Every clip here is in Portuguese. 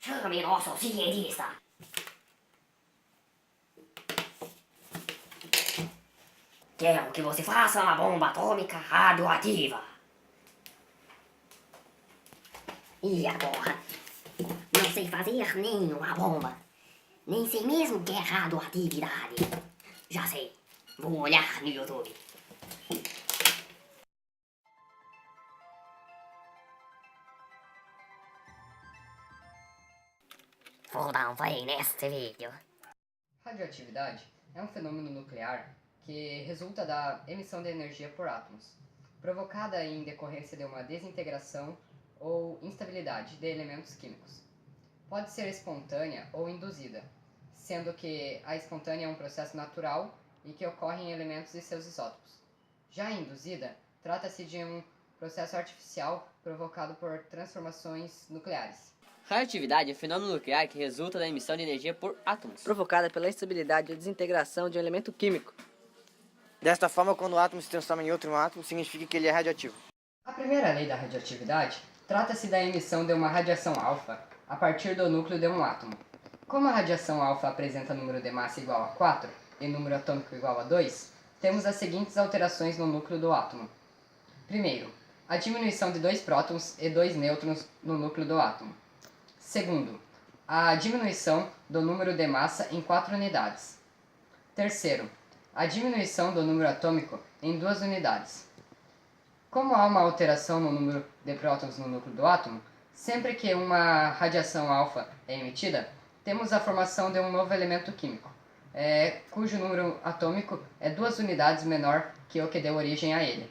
Chame nosso cientista. Quero que você faça uma bomba atômica radioativa. E agora? Não sei fazer nenhuma bomba. Nem sei mesmo o que é radioatividade. Já sei. Vou olhar no YouTube. Vou dar um play neste vídeo. Radioatividade é um fenômeno nuclear que resulta da emissão de energia por átomos, provocada em decorrência de uma desintegração ou instabilidade de elementos químicos. Pode ser espontânea ou induzida, sendo que a espontânea é um processo natural e que ocorre em elementos e seus isótopos. Já a induzida trata-se de um processo artificial provocado por transformações nucleares. Radioatividade é um fenômeno nuclear que resulta da emissão de energia por átomos, provocada pela instabilidade ou desintegração de um elemento químico. Desta forma, quando o átomo se transforma em outro átomo, significa que ele é radioativo. A primeira lei da radioatividade trata-se da emissão de uma radiação alfa a partir do núcleo de um átomo. Como a radiação alfa apresenta número de massa igual a 4 e número atômico igual a 2, temos as seguintes alterações no núcleo do átomo. Primeiro, a diminuição de 2 prótons e 2 nêutrons no núcleo do átomo. Segundo, a diminuição do número de massa em 4 unidades. Terceiro, a diminuição do número atômico em 2 unidades. Como há uma alteração no número de prótons no núcleo do átomo, sempre que uma radiação alfa é emitida, temos a formação de um novo elemento químico, cujo número atômico é 2 unidades menor que o que deu origem a ele.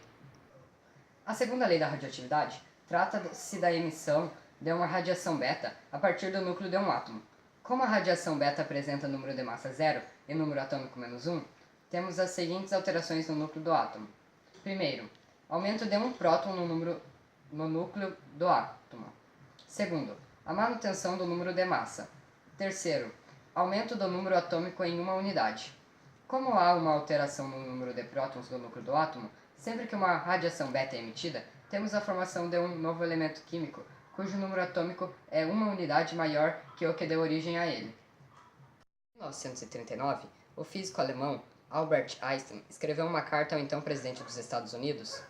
A segunda lei da radioatividade trata-se da emissão de uma radiação beta a partir do núcleo de um átomo. Como a radiação beta apresenta número de massa 0 e número atômico menos 1, temos as seguintes alterações no núcleo do átomo. Primeiro, aumento de um próton no núcleo do átomo. Segundo, a manutenção do número de massa. Terceiro, aumento do número atômico em 1 unidade. Como há uma alteração no número de prótons do núcleo do átomo, sempre que uma radiação beta é emitida, temos a formação de um novo elemento químico, cujo número atômico é 1 unidade maior que o que deu origem a ele. Em 1939, o físico alemão Albert Einstein escreveu uma carta ao então presidente dos Estados Unidos,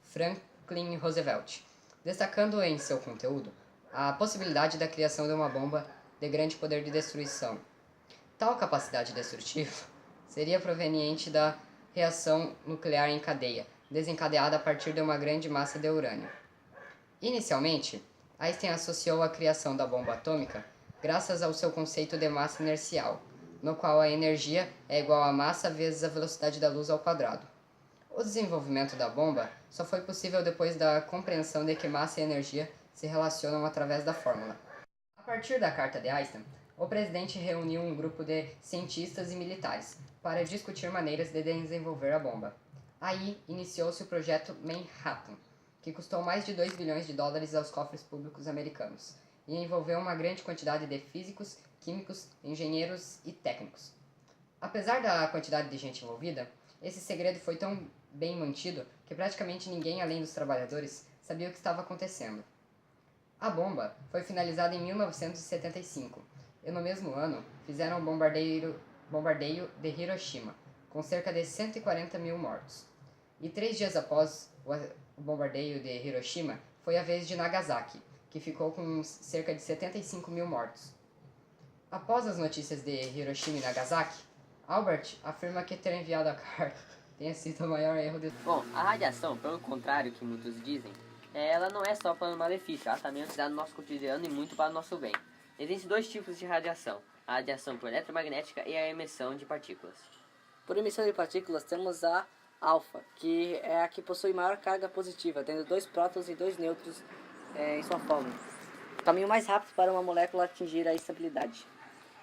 Franklin Roosevelt, destacando em seu conteúdo a possibilidade da criação de uma bomba de grande poder de destruição. Tal capacidade destrutiva seria proveniente da reação nuclear em cadeia, desencadeada a partir de uma grande massa de urânio. Inicialmente, Einstein associou a criação da bomba atômica graças ao seu conceito de massa inercial, no qual a energia é igual a massa vezes a velocidade da luz ao quadrado. O desenvolvimento da bomba só foi possível depois da compreensão de que massa e energia se relacionam através da fórmula. A partir da carta de Einstein, o presidente reuniu um grupo de cientistas e militares para discutir maneiras de desenvolver a bomba. Aí iniciou-se o projeto Manhattan, que custou mais de 2 bilhões de dólares aos cofres públicos americanos e envolveu uma grande quantidade de físicos, químicos, engenheiros e técnicos. Apesar da quantidade de gente envolvida, esse segredo foi tão bem mantido que praticamente ninguém além dos trabalhadores sabia o que estava acontecendo. A bomba foi finalizada em 1975 e no mesmo ano fizeram o bombardeio de Hiroshima, com cerca de 140 mil mortos. E 3 dias após o bombardeio de Hiroshima foi a vez de Nagasaki, que ficou com cerca de 75 mil mortos. Após as notícias de Hiroshima e Nagasaki, Albert afirma que ter enviado a carta tenha sido o maior erro de... Bom, a radiação, pelo contrário que muitos dizem, ela não é só para o malefício, ela também é utilizada no nosso cotidiano e muito para o nosso bem. Existem 2 tipos de radiação, a radiação por eletromagnética e a emissão de partículas. Por emissão de partículas, temos a alfa, que é a que possui maior carga positiva, tendo 2 prótons e 2 nêutrons em sua fórmula. O caminho mais rápido para uma molécula atingir a estabilidade.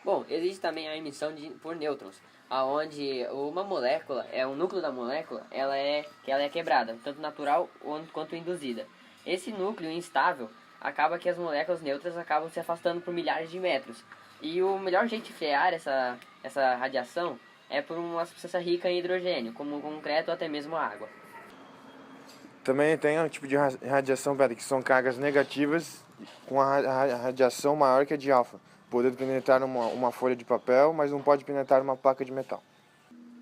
Bom, existe também a emissão por nêutrons, aonde uma molécula, o núcleo da molécula, ela é quebrada, tanto natural quanto induzida. Esse núcleo instável acaba que as moléculas neutras acabam se afastando por milhares de metros. E o melhor jeito de frear essa radiação é por uma substância rica em hidrogênio, como o concreto ou até mesmo a água. Também tem um tipo de radiação beta, que são cargas negativas com a radiação maior que a de alfa, podendo penetrar uma folha de papel, mas não pode penetrar uma placa de metal.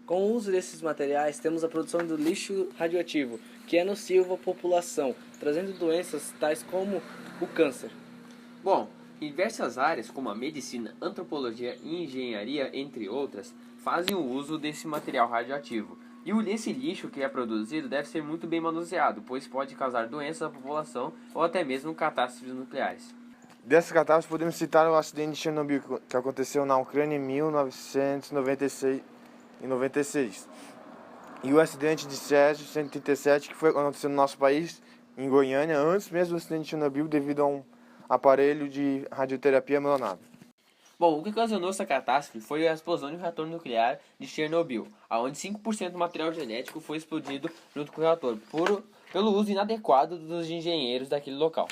Com o uso desses materiais, temos a produção do lixo radioativo, que é nocivo à população, trazendo doenças tais como o câncer. Bom, em diversas áreas, como a medicina, antropologia e engenharia, entre outras, fazem o uso desse material radioativo. E esse lixo que é produzido deve ser muito bem manuseado, pois pode causar doenças à população ou até mesmo catástrofes nucleares. Dessas catástrofes podemos citar o acidente de Chernobyl, que aconteceu na Ucrânia em 1996 e o acidente de Césio 137, que aconteceu no nosso país, em Goiânia, antes mesmo do acidente de Chernobyl, devido a um aparelho de radioterapia abandonado. Bom, o que ocasionou essa catástrofe foi a explosão de um reator nuclear de Chernobyl, onde 5% do material genético foi explodido junto com o reator, pelo uso inadequado dos engenheiros daquele local.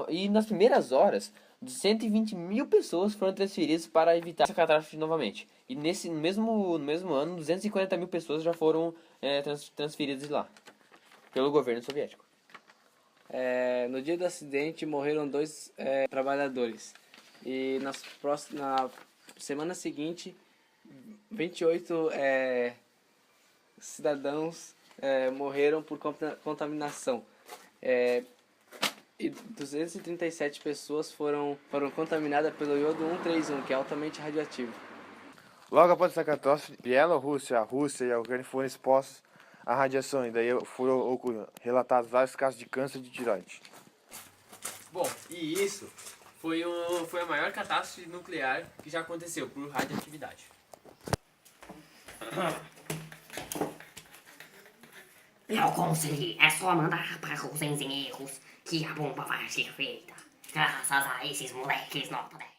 E nas primeiras horas, 120 mil pessoas foram transferidas para evitar essa catástrofe novamente. E no mesmo ano, 240 mil pessoas já foram transferidas de lá, pelo governo soviético. No dia do acidente morreram 2 trabalhadores. E na semana seguinte, 28 cidadãos morreram por contaminação. E 237 pessoas foram contaminadas pelo iodo 131, que é altamente radioativo. Logo após essa catástrofe, Bielorrússia, a Rússia e a Ucrânia foram expostos à radiação, e daí foram relatados vários casos de câncer de tireoide. Bom, e isso foi a maior catástrofe nuclear que já aconteceu por radioatividade. Eu consegui, é só mandar para os engenheiros que a bomba vai ser feita. Graças a esses moleques nota 10.